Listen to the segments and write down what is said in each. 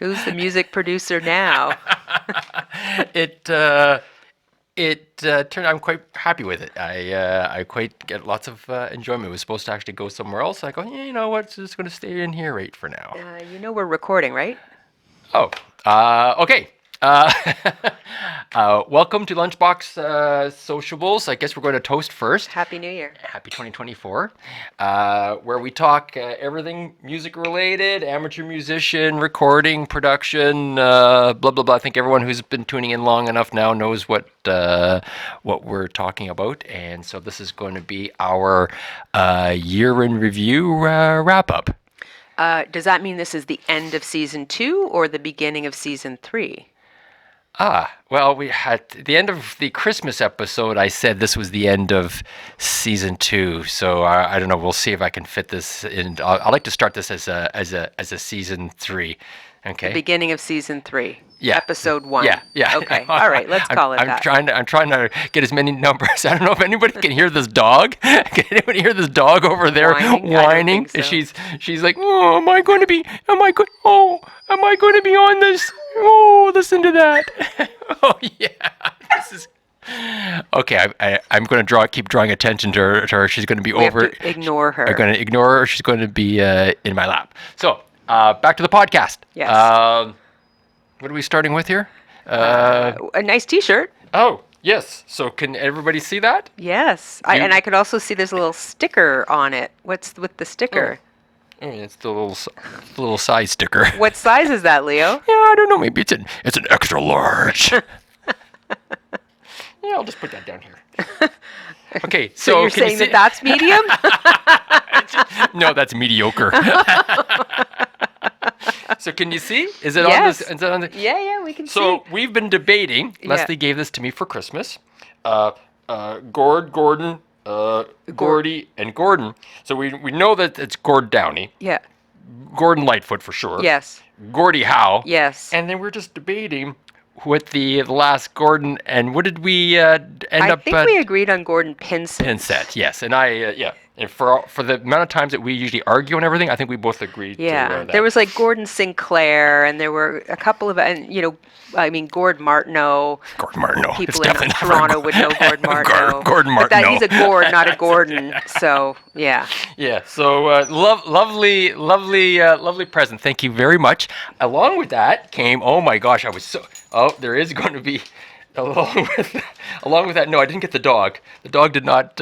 Who's the music producer now? it turned. I'm quite happy with it. I quite get lots of enjoyment. It was supposed to actually go somewhere else. I go, yeah, you know what? It's just going to stay in here right for now. We're recording, right? Oh, okay. Uh, welcome to Lunchbox Sociables. I guess we're going to toast first. Happy New Year. Happy 2024, where we talk everything music related, amateur musician, recording, production, blah blah blah. I think everyone who's been tuning in long enough now knows what we're talking about, and so this is going to be our year in review wrap up. Does that mean this is the end of season 2 or the beginning of season 3? Well, we had the end of the Christmas episode. I said this was the end of season 2, so I don't know. We'll see if I can fit this in. I'd like to start this as a season 3. Okay. The beginning of season 3. Yeah. Episode 1. Yeah. Okay. All right. Let's call it that. I'm trying to get as many numbers. I don't know if anybody can hear this dog. Can anybody hear this dog over there whining? I don't think so. She's like, oh, am I going to be on this? Oh, listen to that. Oh yeah. This is okay. I'm going to keep drawing attention to her. She's going to be We over. have to ignore her. I'm going to ignore her. She's going to be in my lap. So back to the podcast. Yes. What are we starting with here? A nice T-shirt. Oh, yes. So can everybody see that? Yes. And I could also see there's a little sticker on it. What's with the sticker? Oh, it's the little size sticker. What size is that, Leo? Yeah, I don't know. Maybe it's an extra large. Yeah, I'll just put that down here. Okay, so you're saying that that's medium? No, that's mediocre. So can you see? Is it Yes. on this? Is it on the? Yeah, we can see. So we've been debating. Yeah. Leslie gave this to me for Christmas. Gordon, Gordy, and Gordon. So we know that it's Gord Downey. Yeah. Gordon Lightfoot for sure. Yes. Gordie Howe. Yes. And then we're just debating with the last Gordon, and what did we end up? I think we agreed on Gordon Pinsett. Pinsett, yes. And and for the amount of times that we usually argue and everything, I think we both agreed. Yeah, to that. there was like Gordon Sinclair, and there were a couple of, Gord Martineau. Gordon Martineau. People in Toronto would know Gord Martineau. Gordon But Martineau. he's a Gord, not a Gordon. So yeah. Yeah. So lovely present. Thank you very much. Along with that came. Oh my gosh, I was so. Oh, there is going to be. Along with that, no, I didn't get the dog. The dog did not.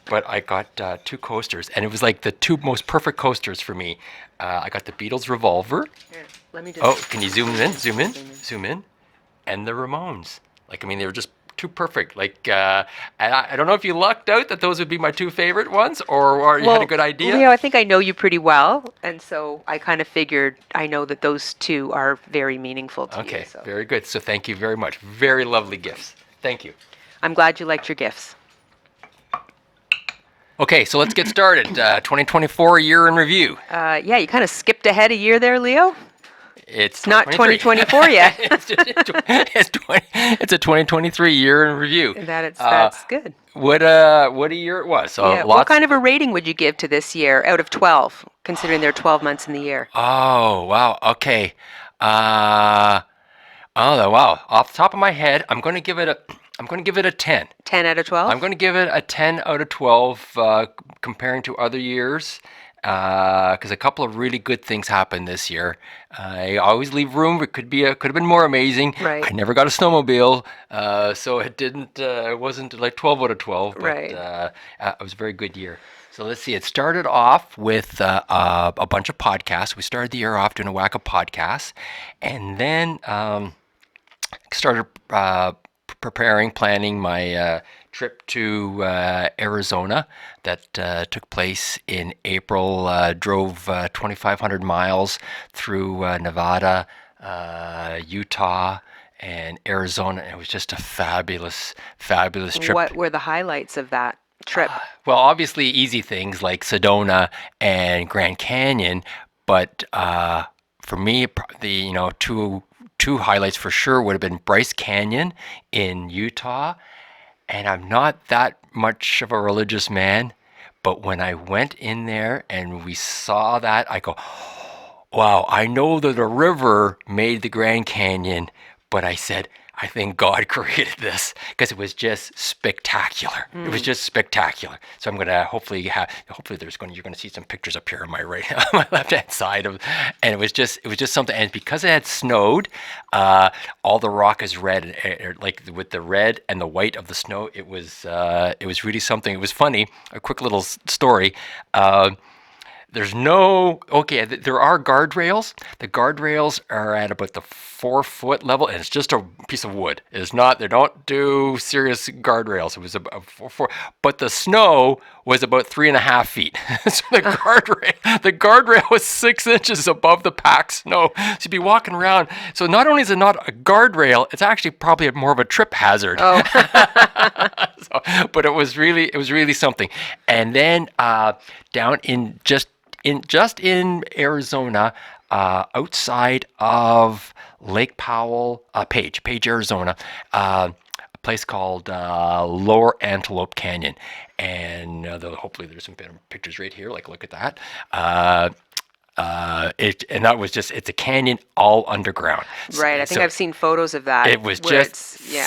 But I got 2 coasters, and it was like the 2 most perfect coasters for me. I got the Beatles Revolver. Here, let me just. Oh, can you zoom in? And the Ramones. They were just too perfect. I don't know if you lucked out that those would be my 2 favorite ones, or you had a good idea. Leo, I think I know you pretty well, and so I kind of figured I know that those 2 are very meaningful to you. Okay, So. very good. So thank you very much. Very lovely gifts. Thank you. I'm glad you liked your gifts. Okay, so let's get started. 2024 year in review. Yeah, you kind of skipped ahead a year there, Leo. It's Not 2024 yet. It's a 2023 year in review. That's good. What a year it was. So Yeah. What kind of a rating would you give to this year out of 12, considering there are 12 months in the year? Oh wow. Okay. Wow. Off the top of my head, I'm going to give it a 10. 10 out of 12? I'm going to give it a 10 out of 12 comparing to other years because a couple of really good things happened this year. I always leave room. It could have been more amazing. Right. I never got a snowmobile, so it wasn't like 12 out of 12. But, Right. It was a very good year. So let's see. It started off with a bunch of podcasts. We started the year off doing a whack of podcasts, and then started planning my trip to Arizona that took place in April. Drove 2,500 miles through Nevada, Utah, and Arizona. It was just a fabulous trip. What were the highlights of that trip? Well, obviously easy things like Sedona and Grand Canyon, but for me, the two highlights for sure would have been Bryce Canyon in Utah. And I'm not that much of a religious man, but when I went in there and we saw that, I go, wow, I know that a river made the Grand Canyon, but I said, I think God created this because it was just spectacular. It was just spectacular. So I'm gonna hopefully you're gonna see some pictures up here on my right, on my left hand side of, and it was just something. And because it had snowed, all the rock is red, like with the red and the white of the snow. It was really something. It was funny. A quick little story. There's no, okay, there are guardrails. The guardrails are at about the 4 foot level, and it's just a piece of wood. It's not, they don't do serious guardrails. It was about but the snow was about 3.5 feet. So the guardrail was 6 inches above the packed snow. So you'd be walking around. So not only is it not a guardrail, it's actually probably more of a trip hazard. Oh. But it was really something. And then down in Arizona, outside of Lake Powell, Page, Arizona, a place called Lower Antelope Canyon, and hopefully there's some pictures right here. Like, look at that. And that was just, it's a canyon all underground. Right. I think I've seen photos of that. It was just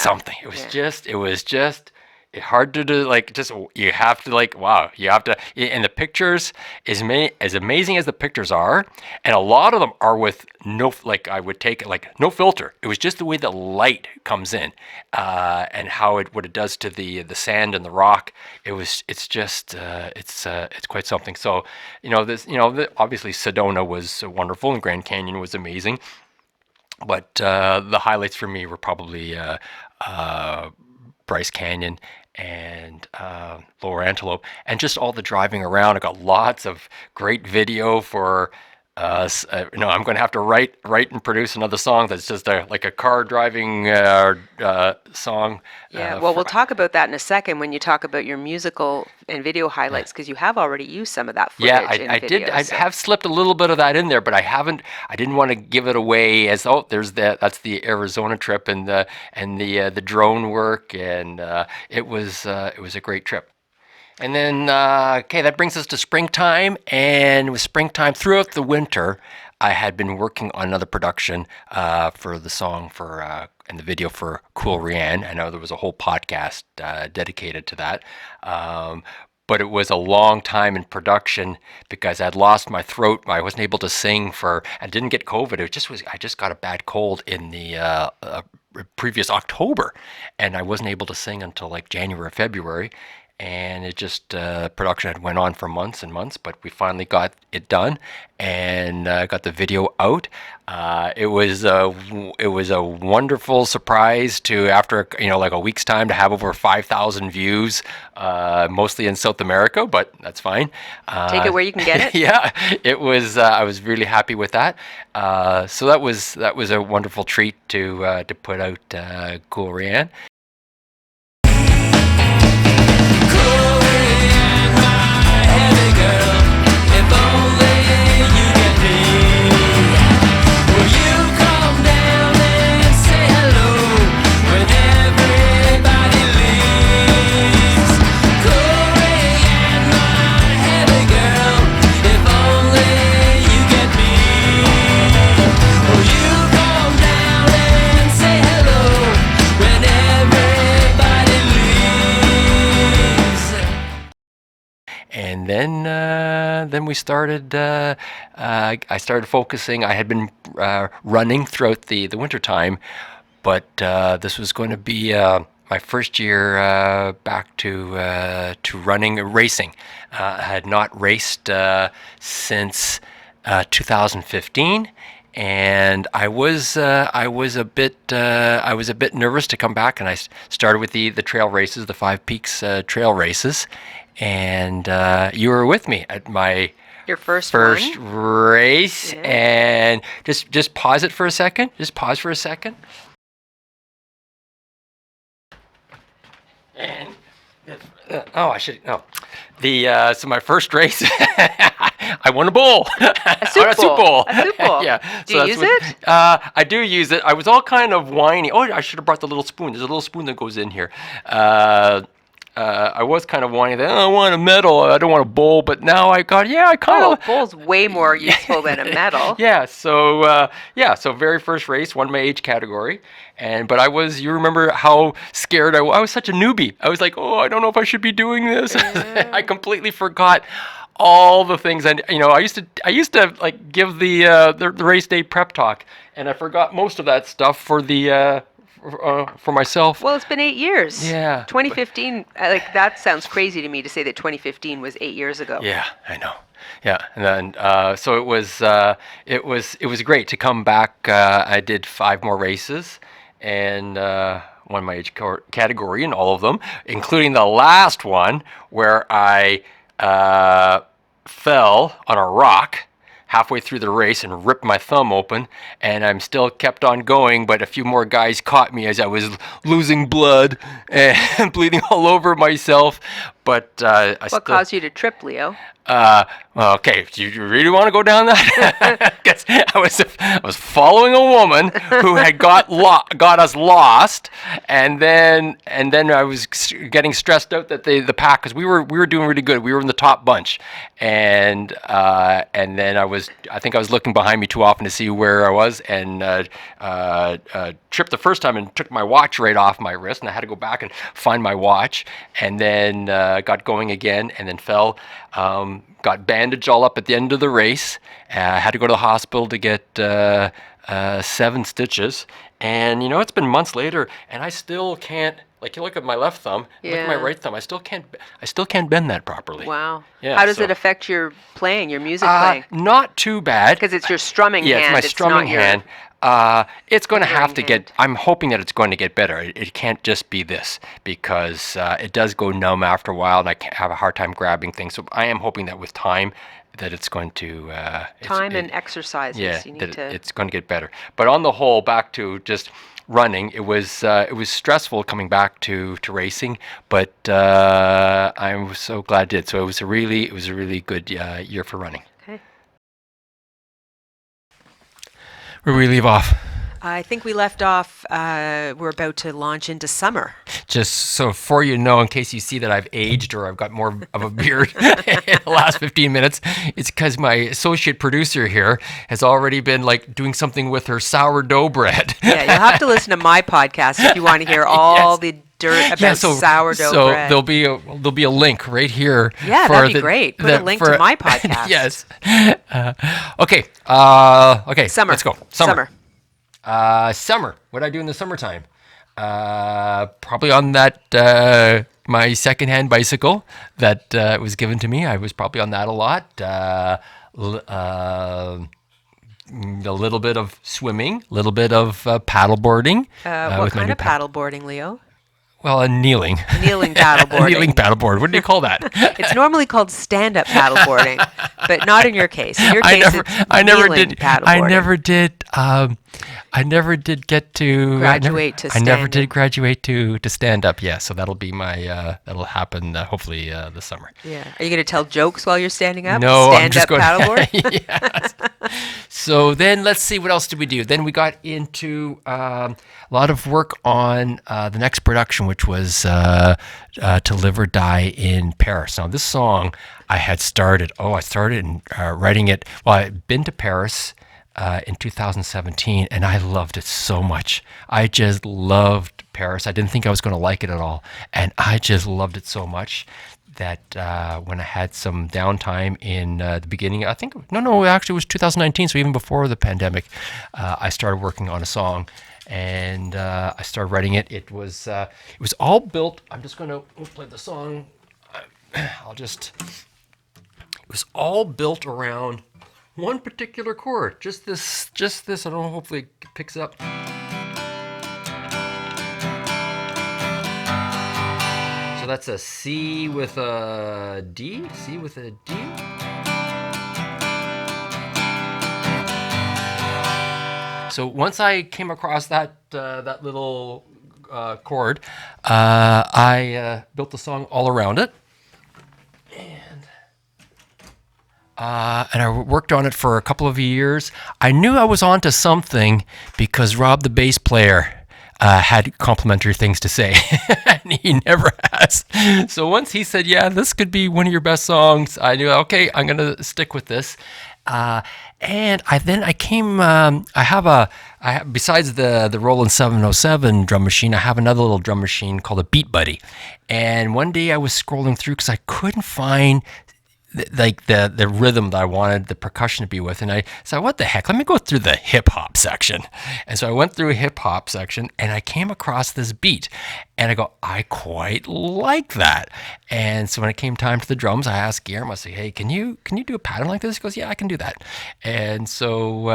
something. It was just hard to do. Like, just, you have to, like, wow, you have to, and the pictures, as amazing as the pictures are, and a lot of them are with no, like, I would take it like no filter. It was just the way the light comes in, and what it does to the sand and the rock. It's quite something. So, obviously Sedona was wonderful and Grand Canyon was amazing, but the highlights for me were probably Bryce Canyon and Lower Antelope, and just all the driving around. I got lots of great video for. I'm going to have to write and produce another song that's just like a car driving song. Yeah, well, we'll talk about that in a second when you talk about your musical and video highlights, because you have already used some of that footage. Yeah, I did. I have slipped a little bit of that in there, but I didn't want to give it away as, oh, that's the Arizona trip and the drone work, and it was a great trip. And then, okay, that brings us to springtime. And with springtime, throughout the winter, I had been working on another production for the song and the video for Cool Rianne. I know there was a whole podcast dedicated to that. But it was a long time in production because I'd lost my throat. I wasn't able to sing I didn't get COVID. I just got a bad cold in the previous October, and I wasn't able to sing until like January or February. And it just production had went on for months and months, but we finally got it done and got the video out. It was a wonderful surprise to, after like a week's time, to have over 5,000 views, mostly in South America, but that's fine. Take it where you can get it. Yeah, it was. I was really happy with that. So that was a wonderful treat to put out Cool Rianne. And then we started. I started focusing. I had been running throughout the winter time, but this was going to be my first year back to racing. I had not raced since 2015. And I was a bit nervous to come back, and I started with the trail races, the Five Peaks trail races, and you were with me at your first race. Yeah. And just pause it for a second. Just pause for a second. And I should no. So my first race, I won a bowl. A soup bowl. Yeah. Do you use it? I do use it. I was all kind of whiny. Oh, I should have brought the little spoon. There's a little spoon that goes in here. I was kind of wanting that. Oh, I want a medal. I don't want a bowl. But now I got, yeah, I kind Oh, of. a bowl's way more useful than a medal. Yeah. So so very first race, won my age category, but I was. You remember how scared I was? I was such a newbie. I was like, oh, I don't know if I should be doing this. Yeah. I completely forgot all the things. And I used to like give the race day prep talk, and I forgot most of that stuff for myself. Well, it's been 8 years. Yeah. 2015, like that sounds crazy to me to say that 2015 was 8 years ago. Yeah, I know. Yeah, and then so it was great to come back. I did 5 more races and won my age category in all of them, including the last one where I fell on a rock halfway through the race and ripped my thumb open, and I'm still kept on going, but a few more guys caught me as I was losing blood and bleeding all over myself. But What caused you to trip, Leo? Well, okay, do you really want to go down that? Because I was following a woman who had got us lost, and then I was getting stressed out that the pack, because we were doing really good. We were in the top bunch, and then I think I was looking behind me too often to see where I was, and tripped the first time and took my watch right off my wrist, and I had to go back and find my watch, and then got going again, and then fell. Got bandaged all up at the end of the race. I had to go to the hospital to get 7 stitches. And it's been months later, and I still can't. Like, you look at my left thumb, look at my right thumb. I still can't bend that properly. Wow. Yeah, How does it affect your playing, your music playing? Not too bad. Because it's your strumming Yeah, hand. it's my strumming hand. It's going to have to hand. I'm hoping that it's going to get better. It can't just be this, because it does go numb after a while, and I can't have a hard time grabbing things. So I am hoping that with time, that it's going to... Time and exercises. Yeah, You need that to... it's going to get better. But on the whole, back to just running, it was stressful coming back to racing, but I was so glad I did. So it was a really good year for running. Okay. Where we leave off? I think we left off, we're about to launch into summer. Just so for in case you see that I've aged or I've got more of a beard in the last 15 minutes, it's because my associate producer here has already been like doing something with her sourdough bread. Yeah, you'll have to listen to my podcast if you want to hear all the dirt about sourdough bread. There'll be a link right here. Yeah, that'd be great. Put a link to my podcast. Yes. Okay. Okay. Summer. Let's go. Summer. What I do in the summertime? Probably on that my secondhand bicycle that was given to me. I was probably on that a lot. A little bit of swimming, a little bit of paddleboarding. What kind of paddleboarding, Leo? Well, kneeling. Kneeling paddleboarding. Kneeling paddleboard. What do you call that? It's normally called stand-up paddleboarding, but not in your case. In your case, I never kneeling did. paddleboarding. I never did get to Graduate to I never stand-up. did graduate to stand up. Yeah, so that'll be my that'll happen hopefully this summer. Yeah. Are you going to tell jokes while you're standing up? No, I'm Stand just up going. paddleboard? Yes. So then let's see, what else did we do? Then we got into a lot of work on the next production, which was To Live or Die in Paris. Now this song I started writing it. Well, I'd been to Paris in 2017, and I loved it so much. I just loved Paris. I didn't think I was going to like it at all, and I just loved it so much that when I had some downtime in the beginning, actually it was 2019, so even before the pandemic, I started working on a song, and I started writing it. It was all built. I'm just going to play the song. It was all built around one particular chord. Just this. I don't know. Hopefully it picks up. So that's a C with a D. C with a D. So once I came across that little chord, I built the song all around it, and I worked on it for a couple of years. I knew I was onto something because Rob, the bass player, had complimentary things to say, and he never has. So once he said, "Yeah, this could be one of your best songs," I knew, okay, I'm gonna stick with this. And I came. Besides the Roland 707 drum machine, I have another little drum machine called a Beat Buddy. And one day I was scrolling through because I couldn't find the rhythm that I wanted the percussion to be with, and I said, "What the heck? Let me go through the hip hop section." And so I went through a hip hop section, and I came across this beat, and I go, "I quite like that." And so when it came time to the drums, I asked Guillermo, I said, "Hey, can you do a pattern like this?" He goes, "Yeah, I can do that." And so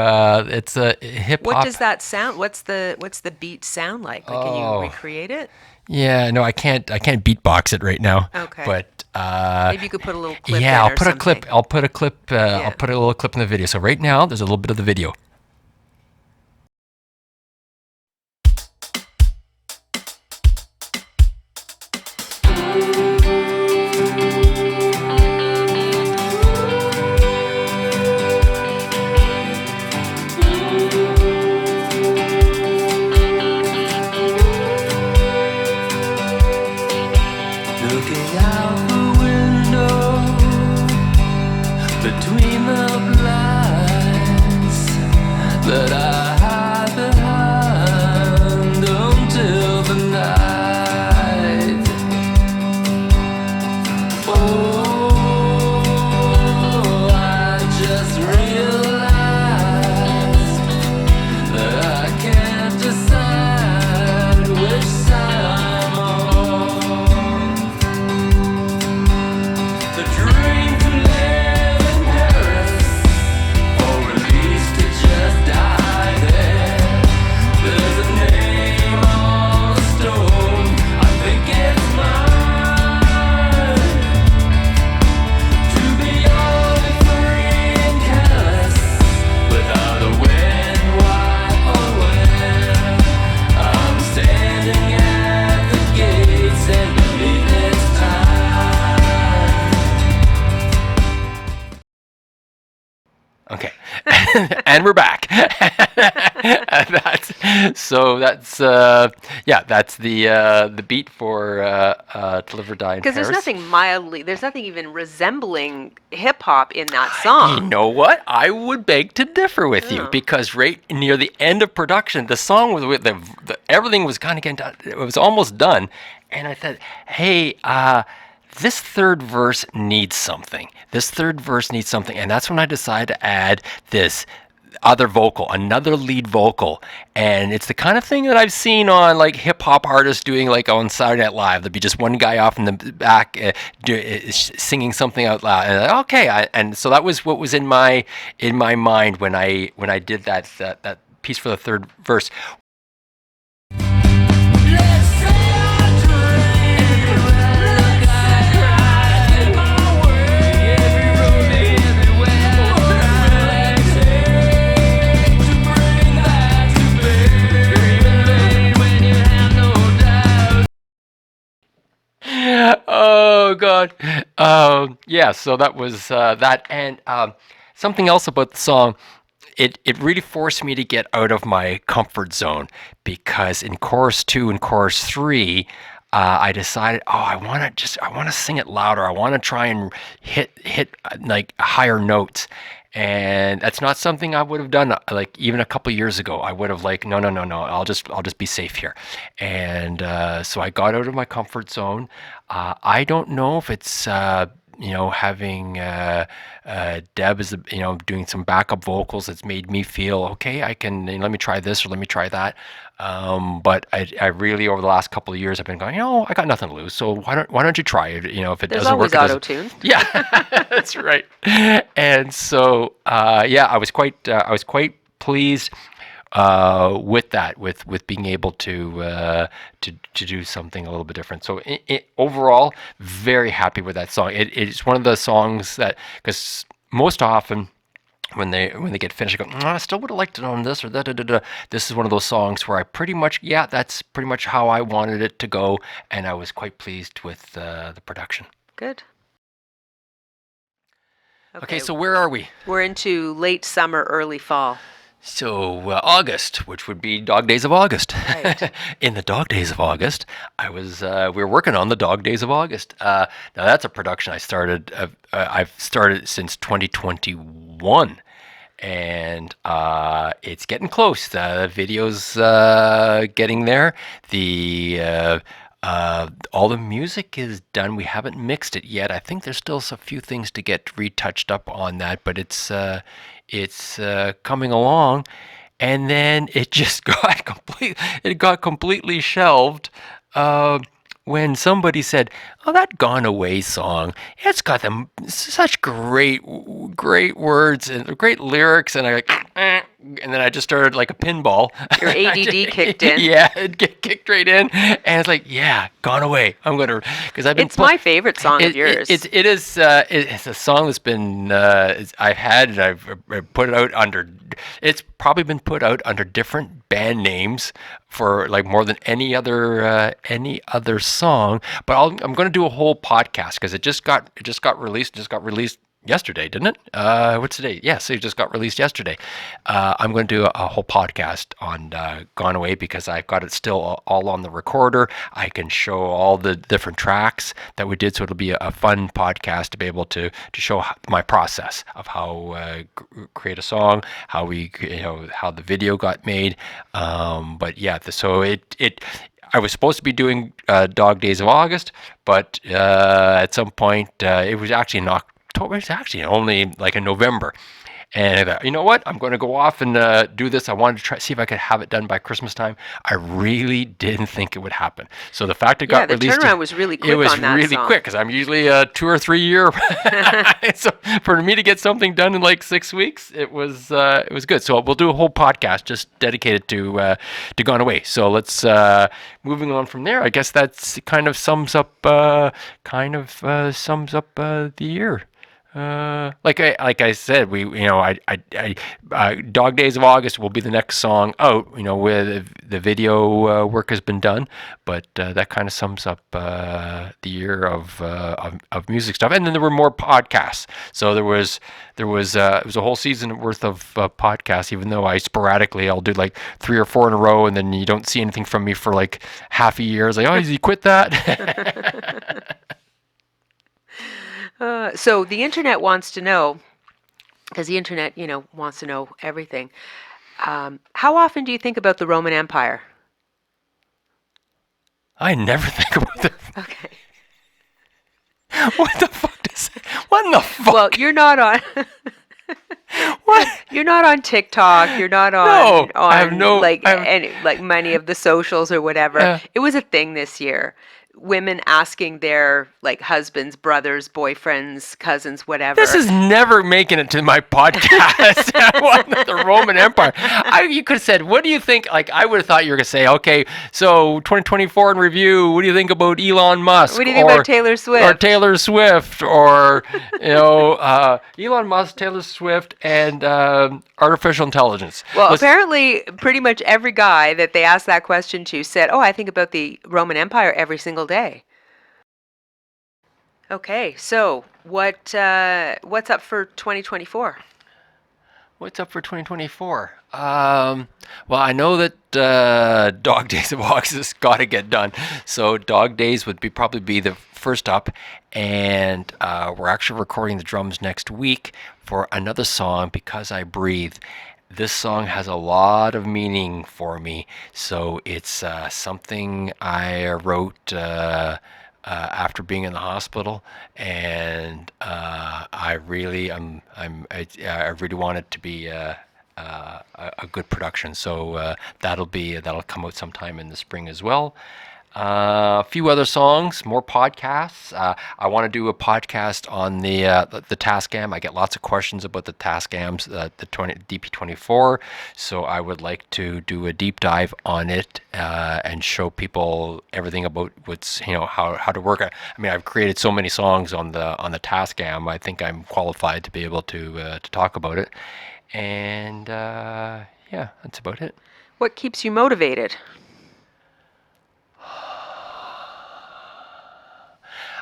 it's a hip hop. What does that sound? What's the beat sound like? Like, can you recreate it? Yeah, no, I can't beatbox it right now. Okay. But Maybe you could put a little clip yeah, in I'll put a clip. something. I'll put a clip. Yeah. I'll put a little clip in the video. So right now, there's a little bit of the video. Looking out the window between the blinds that I hide behind until the night. Oh, I just realized that I can't decide which side I'm on. The dream to live in Paris, or at least to just die there. There's a name on the stone, I think it's mine. To be only free and careless, without a when, why, or where. I'm standing at the gates and believe it's time. Okay, and we're back. That's the beat for "To Live or Die in Because Paris." there's nothing even resembling hip hop in that You song. know what? I would beg to differ with you, Yeah. because right near the end of production, the song was with everything was kind of getting done. It was almost done, and I said, "Hey, this third verse needs something. This third verse needs something," and that's when I decided to add this other vocal, another lead vocal. And it's the kind of thing that I've seen on like hip hop artists doing, like on Saturday Night Live. There'd be just one guy off in the back singing something out loud. And and so that was what was in my mind when I did that piece for the third verse. Let's say I dream, look, I cried in my way, every road, everywhere. What will it take to bring that to bear? Even late when you have no doubt. Oh God. Yeah, so that was that. And something else about the song, it really forced me to get out of my comfort zone, because in chorus 2 and chorus 3, I decided, oh, I want to sing it louder. I want to try and hit like higher notes. And that's not something I would have done like even a couple years ago. I would have like, no. I'll just be safe here. And so I got out of my comfort zone. I don't know if it's having Deb is doing some backup vocals that's made me feel okay. I can, let me try this or let me try that. But I really, over the last couple of years, I've been going, I got nothing to lose, so why don't you try it? If it There's doesn't always work, it doesn't. auto-tune. Yeah, that's right. And so I was quite pleased with that, with being able to do something a little bit different. So overall, very happy with that song. It's one of the songs that, because most often when they get finished, I go, I still would have liked it on this or that. This is one of those songs where I pretty much, that's pretty much how I wanted it to go, and I was quite pleased with the production. Good. Okay, so where are we? We're into late summer, early fall. So August, which would be Dog Days of August. Right. In the Dog Days of August, we were working on the Dog Days of August. Now that's a production I've started since 2021, and it's getting close. The video's getting there. All the music is done. We haven't mixed it yet. I think there's still a few things to get retouched up on that, but it's coming along. And then it just got completely shelved when somebody said, "Oh, that Gone Away song, it's got them such great words and great lyrics," and I like, and then I just started like a pinball. Your ADD kicked in. Yeah, it kicked right in, and it's like, yeah, Gone Away. I'm gonna, because I've been. It's my favorite song of yours. It's a song that's been I've put it out under. It's probably been put out under different band names for like more than any other song. But I'm going to do a whole podcast because it just got released. Just got released yesterday, didn't it? What's today? Yes, it just got released yesterday. I'm going to do a whole podcast on Gone Away because I've got it still all on the recorder. I can show all the different tracks that we did, so it'll be a fun podcast to be able to show my process of how create a song, how how the video got made. But yeah, so it. I was supposed to be doing Dog Days of August, but at some point it was actually in October. It's actually only like in November. And I thought, you know what? I'm going to go off and do this. I wanted to see if I could have it done by Christmas time. I really didn't think it would happen. So the fact it got released, the turnaround was really quick it was on that really song. quick because I'm usually a 2 or 3 year. So for me to get something done in like 6 weeks, it was good. So we'll do a whole podcast just dedicated to Gone Away. So let's moving on from there. I guess that's kind of sums up the year. Like I said, Dog Days of August will be the next song out. Where the video work has been done, but that kind of sums up the year of music stuff. And then there were more podcasts. So it was a whole season worth of podcasts. Even though I'll do like 3 or 4 in a row, and then you don't see anything from me for like half a year. It's like, oh, has he quit that? So the internet wants to know, because the internet, wants to know everything. How often do you think about the Roman Empire? I never think about that. Okay. What the fuck does? What in the fuck? Well, you're not on. What? You're not on TikTok. You're not on. No, I have no- like I have- any like many of the socials or whatever. Yeah. It was a thing this year. Women asking their like husbands, brothers, boyfriends, cousins, whatever. This is never making it to my podcast. The Roman Empire. You could have said, what do you think? Like, I would have thought you were going to say, okay, so 2024 in review, what do you think about Elon Musk? What do you think about Taylor Swift? Or Taylor Swift, or, Elon Musk, Taylor Swift, and artificial intelligence. Well, apparently, pretty much every guy that they asked that question to said, "Oh, I think about the Roman Empire every single day." Okay, so what's up for 2024? What's up for 2024? Well, I know that Dog Days of August has got to get done. So Dog Days would probably be the first up. And we're actually recording the drums next week for another song, Because I Breathe. This song has a lot of meaning for me. So it's something I wrote after being in the hospital, and I really want it to be a good production. So that'll come out sometime in the spring as well. A few other songs, more podcasts. I want to do a podcast on the Tascam. I get lots of questions about the Tascams, the DP24. So I would like to do a deep dive on it and show people everything about what's how to work. I mean, I've created so many songs on the Tascam. I think I'm qualified to be able to talk about it. And yeah, that's about it. What keeps you motivated?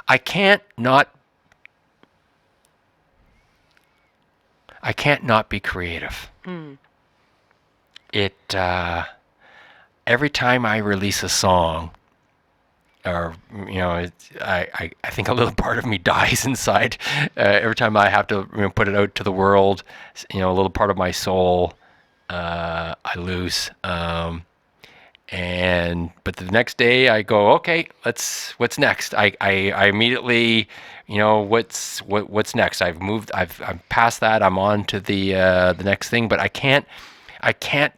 I can't not be creative. every time I release a song, or I think a little part of me dies inside every time I have to put it out to the world. A little part of my soul I lose. But the next day I go, okay, what's next? I immediately, what's next? I'm past that. I'm on to the next thing, but I can't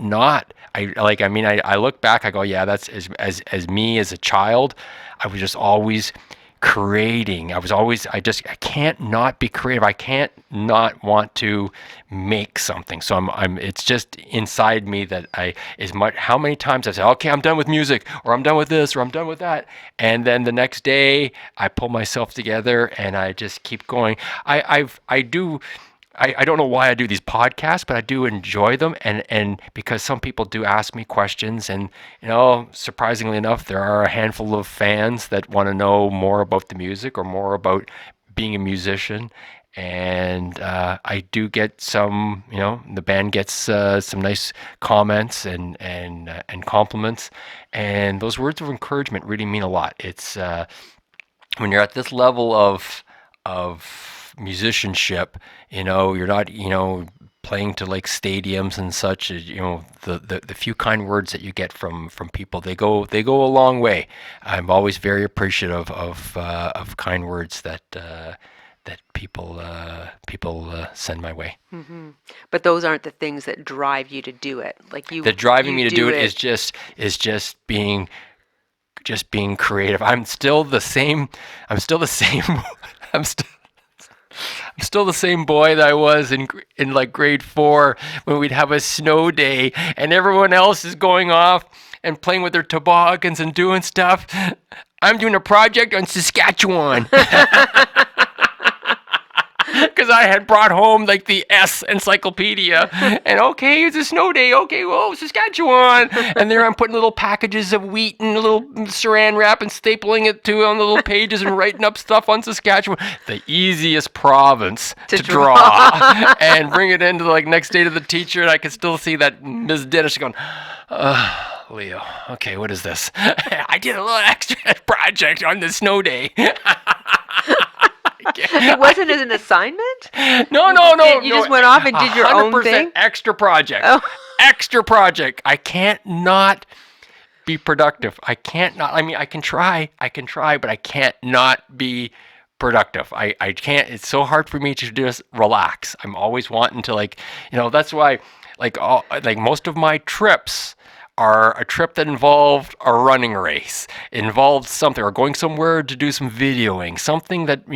not. I look back, I go, yeah, that's as me as a child. I was just always creating. I can't not be creative. I can't not want to make something. So it's just inside me that how many times I say, okay, I'm done with music, or I'm done with this, or I'm done with that. And then the next day I pull myself together and I just keep going. I don't know why I do these podcasts, but I do enjoy them, and because some people do ask me questions, and surprisingly enough, there are a handful of fans that want to know more about the music or more about being a musician, and I do get some, the band gets some nice comments and compliments, and those words of encouragement really mean a lot. It's when you're at this level of musicianship, you're not, playing to like stadiums and such. The few kind words that you get from people, they go a long way. I'm always very appreciative of kind words that people send my way. Mm-hmm. But those aren't the things that drive you to do it. Like you, The driving you me to do it is just being creative. I'm still the same. I'm still the same. I'm still the same boy that I was in like grade 4 when we'd have a snow day and everyone else is going off and playing with their toboggans and doing stuff. I'm doing a project on Saskatchewan. Because I had brought home like the S encyclopedia, and okay, it's a snow day. Okay, well, Saskatchewan, and there I'm putting little packages of wheat and a little saran wrap and stapling it to on the little pages and writing up stuff on Saskatchewan, the easiest province to draw, and bring it into like next day to the teacher, and I could still see that Ms. Dennis going, Leo, okay, what is this? I did a little extra project on the snow day. It wasn't as an assignment? No. You just went off and did your own thing? Extra project. Oh. Extra project. I can't not be productive. I can't not. I mean, I can try, but I can't not be productive. I can't. It's so hard for me to just relax. I'm always wanting to that's why most of my trips are a trip that involved a running race, involved something, or going somewhere to do some videoing, something that,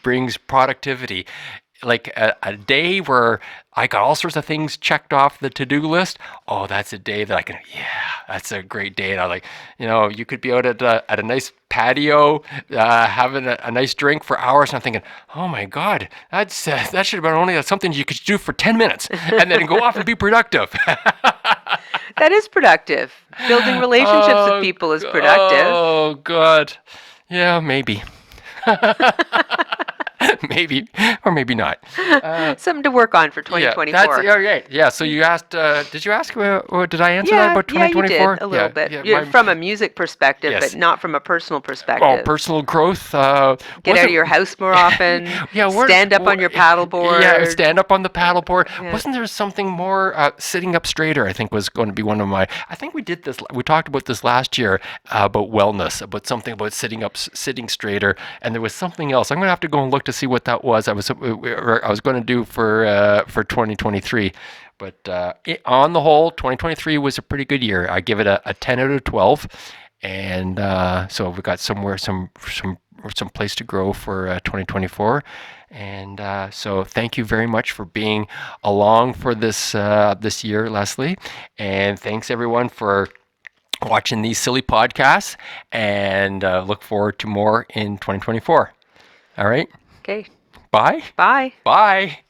brings productivity. Like a day where I got all sorts of things checked off the to-do list. Oh, that's a day that I can, that's a great day. And I you could be out at a nice patio, having a nice drink for hours. And I'm thinking, oh my God, that should have been only something you could do for 10 minutes and then go off and be productive. That is productive. Building relationships with people is productive. Oh God. Yeah, maybe. Maybe, or maybe not. Something to work on for 2024. Right. Yeah, so you asked, did you ask, or did I answer that about 2024? Yeah, you did, a little bit. Yeah, from a music perspective, Yes. but not from a personal perspective. Oh, personal growth. Get out of your house more often. Stand up on your paddleboard. Yeah, stand up on the paddleboard. Yeah. Wasn't there something more? Sitting up straighter, I think, was going to be one of my. I think we did this. We talked about this last year about wellness, about something about sitting straighter, and there was something else. I'm going to have to go and look to see what that was. I was going to do for 2023. But on the whole, 2023 was a pretty good year. I give it a 10 out of 12, and so we've got some place to grow for 2024. And so thank you very much for being along for this year, Leslie, and thanks everyone for watching these silly podcasts, and look forward to more in 2024. All right. Okay. Bye. Bye. Bye.